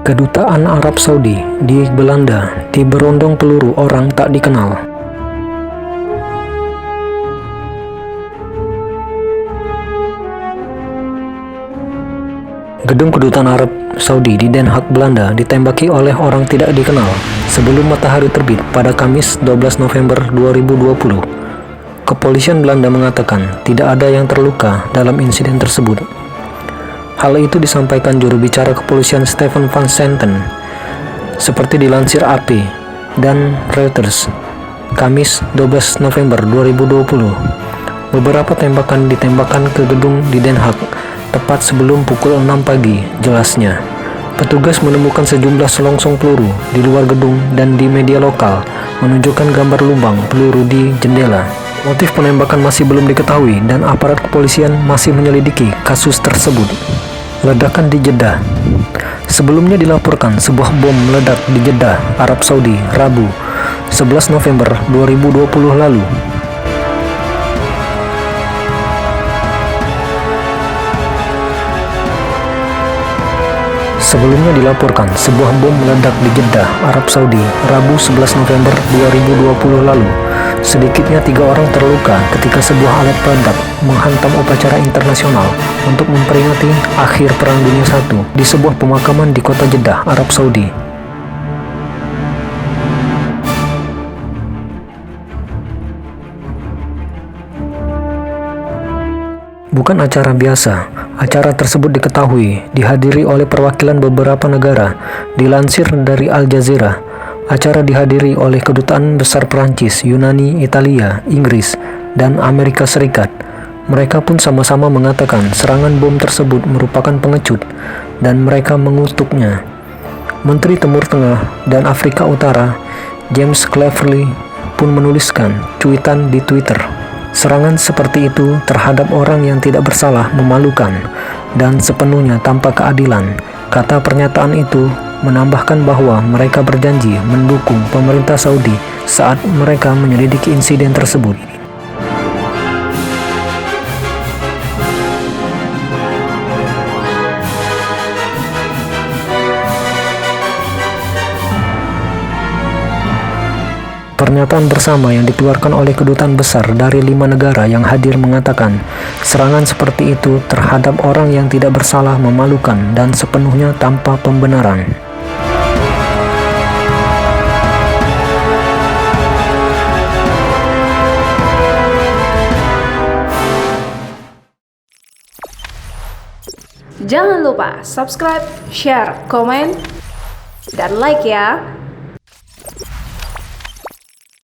Kedutaan Arab Saudi di Belanda diberondong peluru orang tak dikenal. Gedung Kedutaan Arab Saudi di Den Haag, Belanda ditembaki oleh orang tidak dikenal sebelum matahari terbit pada Kamis 12 November 2020. Kepolisian Belanda mengatakan tidak ada yang terluka dalam insiden tersebut. Hal itu disampaikan juru bicara kepolisian Stefan van Santen, seperti dilansir AP dan Reuters, Kamis 12 November 2020. Beberapa tembakan ditembakkan ke gedung di Den Haag tepat sebelum pukul 6 pagi, jelasnya. Petugas menemukan sejumlah selongsong peluru di luar gedung dan di media lokal menunjukkan gambar lubang peluru di jendela. Motif penembakan masih belum diketahui dan aparat kepolisian masih menyelidiki kasus tersebut. Ledakan di Jeddah. Sebelumnya dilaporkan sebuah bom meledak di Jeddah, Arab Saudi, Rabu, 11 November 2020 lalu. Sebelumnya dilaporkan sebuah bom meledak di Jeddah, Arab Saudi, Rabu 11 November 2020 lalu. Sedikitnya 3 orang terluka ketika sebuah alat peledak menghantam upacara internasional untuk memperingati akhir Perang Dunia I di sebuah pemakaman di kota Jeddah, Arab Saudi. Bukan acara biasa. Acara tersebut diketahui dihadiri oleh perwakilan beberapa negara. Dilansir dari Al Jazeera, acara dihadiri oleh kedutaan besar Perancis, Yunani, Italia, Inggris, dan Amerika Serikat. Mereka pun sama-sama mengatakan serangan bom tersebut merupakan pengecut dan mereka mengutuknya. Menteri Timur Tengah dan Afrika Utara, James Cleverly, pun menuliskan cuitan di Twitter. Serangan seperti itu terhadap orang yang tidak bersalah memalukan dan sepenuhnya tanpa keadilan. Kata pernyataan itu menambahkan bahwa mereka berjanji mendukung pemerintah Saudi saat mereka menyelidiki insiden tersebut. Pernyataan bersama yang dikeluarkan oleh kedutaan besar dari 5 negara yang hadir mengatakan serangan seperti itu terhadap orang yang tidak bersalah memalukan dan sepenuhnya tanpa pembenaran. Jangan lupa subscribe, share, komen, dan like ya.